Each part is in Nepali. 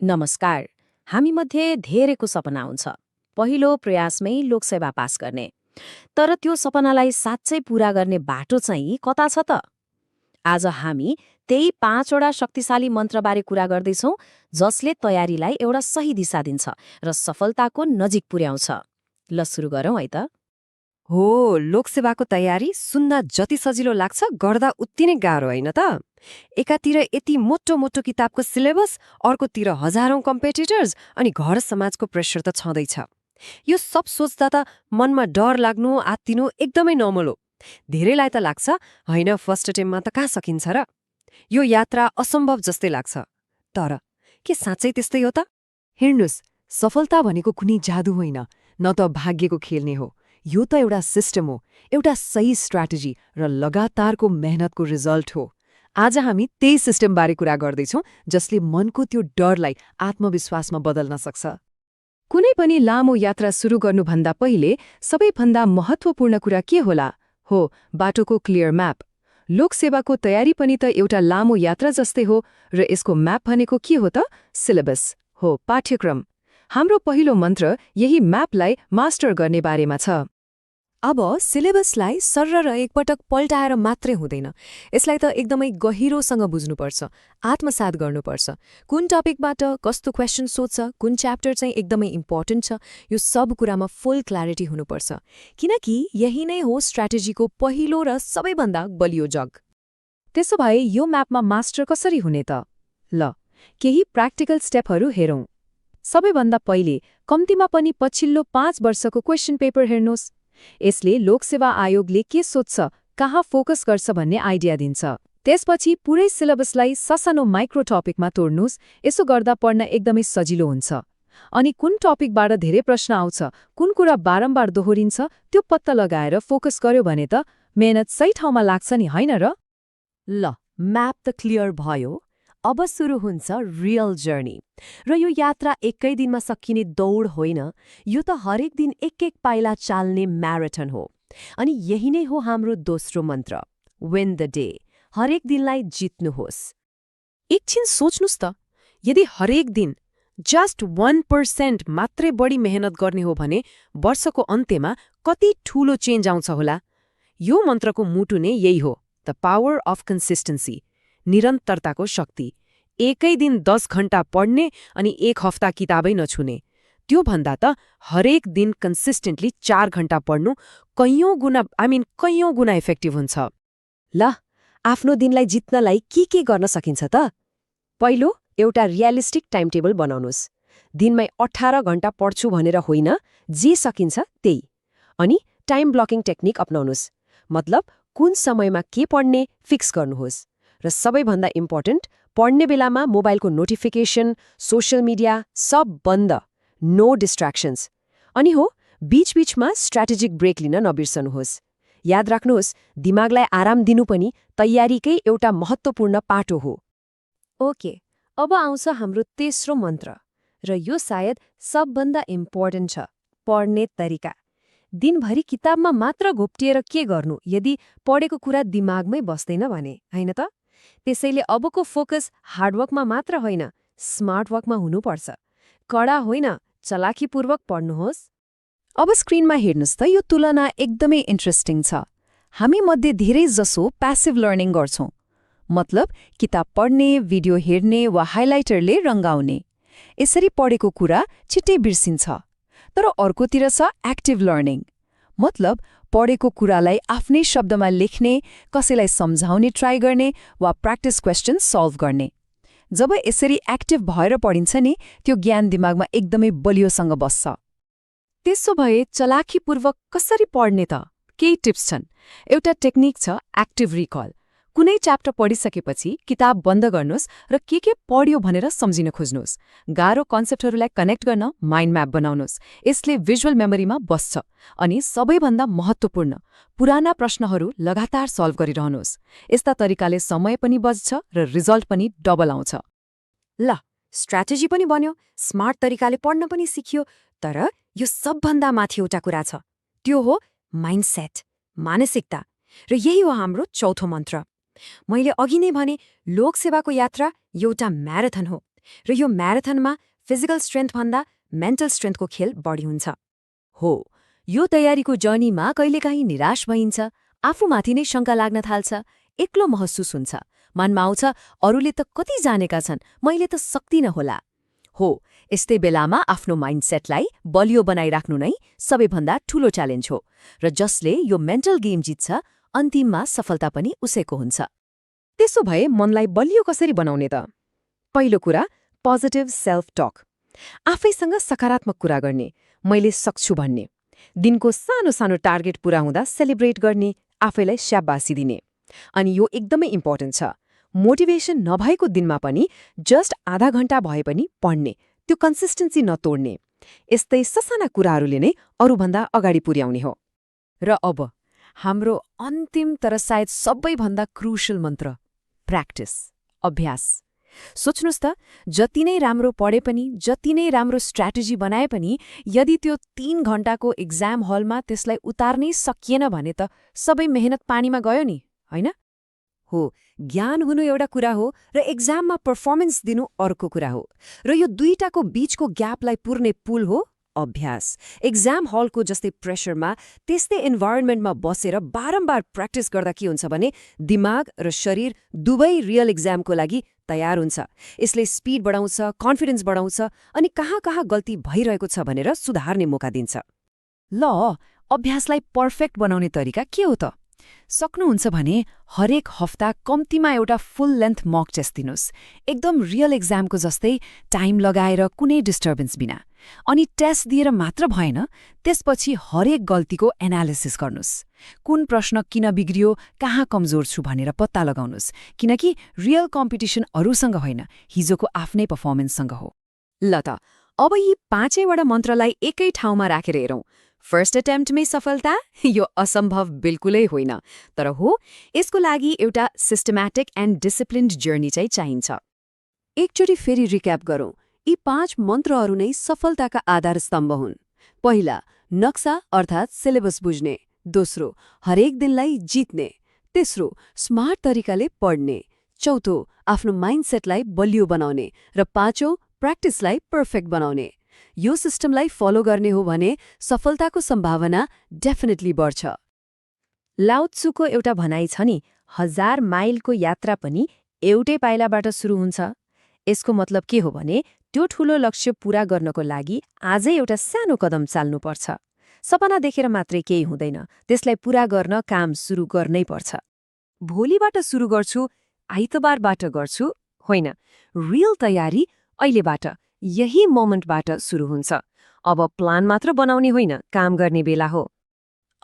नमस्कार। हामीमध्ये धेरैको सपना हुन्छ पहिलो प्रयासमै लोकसेवा पास गर्ने। तर त्यो सपनालाई साँच्चै पूरा गर्ने बाटो चाहिँ कता छ त? आज हामी त्यही 5वटा शक्तिशाली मन्त्रबारे कुरा गर्दैछौँ, जसले तयारीलाई एउटा सही दिशा दिन्छ र सफलताको नजिक पुर्याउँछ। ल सुरु गरौँ है त। हो, लोकसेवाको तयारी सुन्न जति सजिलो लाग्छ गर्दा उत्ति नै गाह्रो होइन त। एकातिर यति मोटो मोटो किताबको सिलेबस, अर्कोतिर हजारौं कम्पिटिटर्स अनि घर समाजको प्रेसर त छँदैछ। यो सब सोच्दा त मनमा डर लाग्नु आत्तिनु एकदमै नर्मल हो। धेरैलाई त लाग्छ होइन फर्स्ट अटेम्पमा त कहाँ सकिन्छ र, यो यात्रा असम्भव जस्तै लाग्छ। तर के साँच्चै त्यस्तै हो त? हेर्नुस्, सफलता भनेको कुनै जादु होइन, न त भाग्यको खेल नै हो। यो त एउटा सिस्टम हो, एउटा सही स्ट्र्याटेजी र लगातारको मेहनतको रिजल्ट हो। आज हामी त्यही सिस्टमबारे कुरा गर्दैछौँ, जसले मनको त्यो डरलाई आत्मविश्वासमा बदल्न सक्छ। कुनै पनि लामो यात्रा सुरु गर्नुभन्दा पहिले सबैभन्दा महत्त्वपूर्ण कुरा के होला? हो, बाटोको क्लियर म्याप। लोकसेवाको तयारी पनि त एउटा लामो यात्रा जस्तै हो, र यसको म्याप भनेको के हो त? सिलेबस हो, पाठ्यक्रम। हाम्रो पहिलो मन्त्र यही म्यापलाई मास्टर गर्ने बारेमा छ। अब सिलेबसलाई सर्र एकपटक पल्टाएर मात्रै हुँदैन। यसलाई त एकदमै गहिरोसँग बुझ्नुपर्छ, आत्मसात गर्नुपर्छ। कुन टपिकबाट कस्तो क्वेसन सोध्छ, कुन च्याप्टर चाहिँ एकदमै इम्पोर्टेन्ट छ, यो सब कुरामा फुल क्ल्यारिटी हुनुपर्छ। किनकि यही नै हो स्ट्र्याटेजीको पहिलो र सबैभन्दा बलियो जग। त्यसो भए यो म्यापमा मास्टर कसरी हुने त? ल, केही प्र्याक्टिकल स्टेपहरू हेरौँ। सबैभन्दा पहिले कम्तीमा पनि पछिल्लो 5 वर्षको क्वेसन पेपर हेर्नुहोस्। यसले लोकसेवा आयोगले के सोध्छ, कहाँ फोकस गर्छ भन्ने आइडिया दिन्छ। त्यसपछि पुरै सिलेबसलाई ससानो माइक्रो टपिकमा तोड्नुहोस्। यसो गर्दा पढ्न एकदमै सजिलो हुन्छ। अनि कुन टपिकबाट धेरै प्रश्न आउँछ, कुन कुरा बारम्बार दोहोरिन्छ, त्यो पत्ता लगाएर फोकस गर्यो भने त मेहनत सही ठाउँमा लाग्छ नि, होइन र? ल, म्याप त क्लियर भयो। अब सुरु हुन्छ रियल जर्नी। र यो यात्रा एकै दिनमा सकिने दौड होइन, यो त हरेक दिन एक एक पाइला चाल्ने म्याराथन हो। अनि यही नै हो हाम्रो दोस्रो मन्त्र, विन द डे। हरेक दिनलाई जित्नुहोस्। एकछिन सोच्नुस् त, यदि हरेक दिन जस्ट 1% मात्रै बढी मेहनत गर्ने हो भने वर्षको अन्त्यमा कति ठूलो चेन्ज आउँछ होला। यो मन्त्रको मुटु नै यही हो, द पावर अफ कन्सिस्टेन्सी, निरन्तरताको शक्ति। एकै दिन 10 घण्टा पढ्ने अनि 1 हफ्ता किताबै नछुने, त्यो भन्दा त हरेक दिन कन्सिस्टेन्टली 4 घण्टा पढ्नु कैयौं गुणा इफेक्टिभ हुन्छ। ल, आफ्नो दिनलाई जित्नलाई के गर्न सकिन्छ त? पहिलो, एउटा रियलिस्टिक टाइम टेबल बनाउनुहोस्। दिनमै 18 घण्टा पढ्छु भनेर होइन, जे सकिन्छ त्यही। अनि टाइम ब्लकिङ टेक्निक अपनाउनुहोस्। मतलब कुन समयमा के पढ्ने फिक्स गर्नुहोस्। र सबैभन्दा इम्पोर्टेन्ट, पढ्ने बेलामा मोबाइलको नोटिफिकेसन, सोशल मिडिया सब बन्द, नो डिस्ट्र्याक्सन्स। अनि हो, बीचबीचमा स्ट्र्याटेजिक ब्रेक लिन नबिर्सनुहोस्। याद राख्नुहोस्, दिमागलाई आराम दिनु पनि तयारीकै एउटा महत्त्वपूर्ण पाटो हो। ओके, अब आउँछ हाम्रो तेस्रो मन्त्र, र यो सायद सबभन्दा इम्पोर्टेन्ट छ, पढ्ने तरिका। दिनभरि किताबमा मात्र घोप्टिएर के गर्नु यदि पढेको कुरा दिमागमै बस्दैन भने, होइन त? त्यसैले अबको फोकस हार्डवर्कमा मात्र होइन, स्मार्ट वर्कमा हुनुपर्छ। कडा होइन, चलाखीपूर्वक पढ्नुहोस्। अब स्क्रिनमा हेर्नुहोस् त, यो तुलना एकदमै इन्ट्रेस्टिङ छ। हामी मध्ये धेरै जसो प्यासिभ लर्निङ गर्छौँ, मतलब किताब पढ्ने, भिडियो हेर्ने वा हाइलाइटरले रङ्गाउने। यसरी पढेको कुरा छिट्टै बिर्सिन्छ। तर अर्कोतिर छ एक्टिभ लर्निङ, मतलब पढेको कुरालाई आफ्नै शब्दमा लेख्ने, कसैलाई सम्झाउने ट्राई गर्ने वा प्र्याक्टिस क्वेसन सल्भ गर्ने। जब यसरी एक्टिभ भएर पढिन्छ नि, त्यो ज्ञान दिमागमा एकदमै बलियोसँग बस्छ। त्यसो भए चलाखीपूर्वक कसरी पढ्ने त? केही टिप्स छन्। एउटा टेक्निक छ एक्टिभ रिकल। कुनै च्याप्टर पढिसकेपछि किताब बन्द गर्नुहोस् र के पढ्यो भनेर सम्झिन खोज्नुहोस्। गाह्रो कन्सेप्टहरूलाई कनेक्ट गर्न माइन्ड म्याप बनाउनुहोस्। यसले भिजुअल मेमोरीमा बस्छ। अनि सबैभन्दा महत्त्वपूर्ण, पुराना प्रश्नहरू लगातार सल्भ गरिरहनुहोस्। यस्ता तरिकाले समय पनि बच्छ र रिजल्ट पनि डबल आउँछ। ल, स्ट्र्याटेजी पनि बन्यो, स्मार्ट तरिकाले पढ्न पनि सिकियो, तर यो सबभन्दा माथि एउटा कुरा छ, त्यो हो माइन्डसेट, मानसिकता। र यही हो हाम्रो चौथो मन्त्र। मैले अघि नै भने, लोकसेवाको यात्रा एउटा म्याराथन हो। र यो म्याराथनमा फिजिकल स्ट्रेन्थभन्दा मेन्टल स्ट्रेन्थको खेल बढी हुन्छ। हो, यो तयारीको जर्नीमा कहिलेकाहीँ निराश भइन्छ, आफूमाथि नै शङ्का लाग्न थाल्छ, एक्लो महसुस हुन्छ, मनमा आउँछ अरूले त कति जानेका छन्, मैले त सक्दिनँ होला। हो, यस्तै बेलामा आफ्नो माइन्डसेटलाई बलियो बनाइराख्नु नै सबैभन्दा ठूलो च्यालेन्ज हो र जसले यो मेन्टल गेम जित्छ अन्तिममा सफलता पनि उसैको हुन्छ। त्यसो भए मनलाई बलियो कसरी बनाउने त? पहिलो कुरा, पोजिटिभ सेल्फ टक। आफैसँग सकारात्मक कुरा गर्ने, मैले सक्छु भन्ने। दिनको सानो सानो टार्गेट पूरा हुँदा सेलिब्रेट गर्ने, आफैलाई स्याबासी दिने। अनि यो एकदमै इम्पोर्टेन्ट छ, मोटिभेसन नभएको दिनमा पनि जस्ट आधा घण्टा भए पनि पढ्ने, त्यो कन्सिस्टेन्सी नतोड्ने। यस्तै ससाना कुराहरूले नै अरूभन्दा अगाडि पुर्याउने हो। र अब हाम्रो अन्तिम तर सायद सबैभन्दा क्रुशल मन्त्र, प्र्याक्टिस, अभ्यास। सोच्नुस् त, जति नै राम्रो पढे पनि, जति नै राम्रो स्ट्र्याटेजी बनाए पनि यदि त्यो 3 घण्टाको एक्जाम हलमा त्यसलाई उतार्नै सकिएन भने त सबै मेहनत पानीमा गयो नि, होइन? हो, ज्ञान हुनु एउटा कुरा हो र एक्जाममा पर्फर्मेन्स दिनु अर्को कुरा हो। र यो दुईटाको बीचको ग्यापलाई पुर्ने पुल हो अभ्यास। एक्जाम हलको जस्तै प्रेसरमा, त्यस्तै इन्भाइरोमेन्टमा बसेर बारम्बार प्र्याक्टिस गर्दा के हुन्छ भने दिमाग र शरीर दुवै रियल एक्जामको लागि तयार हुन्छ। यसले स्पिड बढाउँछ, कन्फिडेन्स बढाउँछ अनि कहाँ कहाँ गल्ती भइरहेको छ भनेर सुधार्ने मौका दिन्छ। ल, अभ्यासलाई पर्फेक्ट बनाउने तरिका के हो त? सक्नुहुन्छ भने हरेक हफ्ता कम्तीमा एउटा फुल लेन्थ मक टेस्ट दिनुस्, एकदम रियल एक्जामको जस्तै टाइम लगाएर कुनै डिस्टर्बेन्स बिना। अनि टेस्ट दिएर मात्र भएन, त्यसपछि हरेक गल्तीको एनालिसिस गर्नुस्। कुन प्रश्न किन बिग्रियो, कहाँ कमजोर छु भनेर पत्ता लगाउनुस्, किनकि रियल कम्पिटिसन अरूसँग होइन, हिजोको आफ्नै पर्फर्मेन्ससँग हो। ल त, अब यी 5वटा मन्त्रलाई एकै ठाउँमा राखेर हेरौँ। फर्स्ट एटेम्प्टमै सफलता? यो असम्भव बिल्कुलै होइन, तर हो, यसको लागि एउटा सिस्टम्याटिक एन्ड डिसिप्लिन्ड जर्नी चाहिँ चाहिन्छ। एकचोटि फेरि रिक्याप गरौँ। यी 5 मन्त्रहरू नै सफलताका आधार स्तम्भ हुन्। पहिला, नक्सा अर्थात् सिलेबस बुझ्ने। दोस्रो, हरेक दिनलाई जित्ने। तेस्रो, स्मार्ट तरिकाले पढ्ने। चौथो, आफ्नो माइन्डसेटलाई बलियो बनाउने। र पाँचौं, प्र्याक्टिसलाई पर्फेक्ट बनाउने। यो सिस्टमलाई फलो गर्ने हो भने सफलताको सम्भावना डेफिनेटली बढ्छ। लाओ त्सुको एउटा भनाइ छ नि, 1000 माइलको यात्रा पनि एउटै पाइलाबाट सुरु हुन्छ। यसको मतलब के हो भने त्यो ठूलो लक्ष्य पूरा गर्नको लागि आजै एउटा सानो कदम चाल्नुपर्छ। सपना देखेर मात्रै केही हुँदैन, त्यसलाई पूरा गर्न काम सुरु गर्नै पर्छ। भोलिबाट सुरु गर्छु, आइतबारबाट गर्छु होइन, रियल तयारी अहिलेबाट, यही मोमेन्टबाट सुरु हुन्छ। अब प्लान मात्र बनाउने होइन, काम गर्ने बेला हो।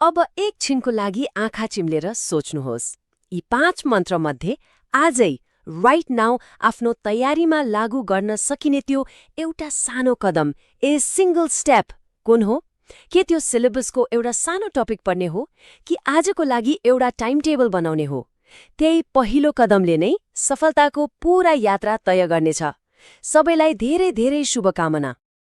अब एकछिनको लागि आँखा चिम्लेर सोच्नुहोस्, यी 5 मन्त्रमध्ये आजै राइट नाउ आफ्नो तयारीमा लागू गर्न सकिने त्यो एउटा सानो कदम, ए सिंगल स्टेप कुन हो? के त्यो सिलेबसको एउटा सानो टपिक पढ्ने हो कि आजको लागि एउटा टाइम टेबल बनाउने हो? त्यही पहिलो कदमले नै सफलताको पूरा यात्रा तय गर्नेछ। सबैलाई धेरै धेरै शुभकामना।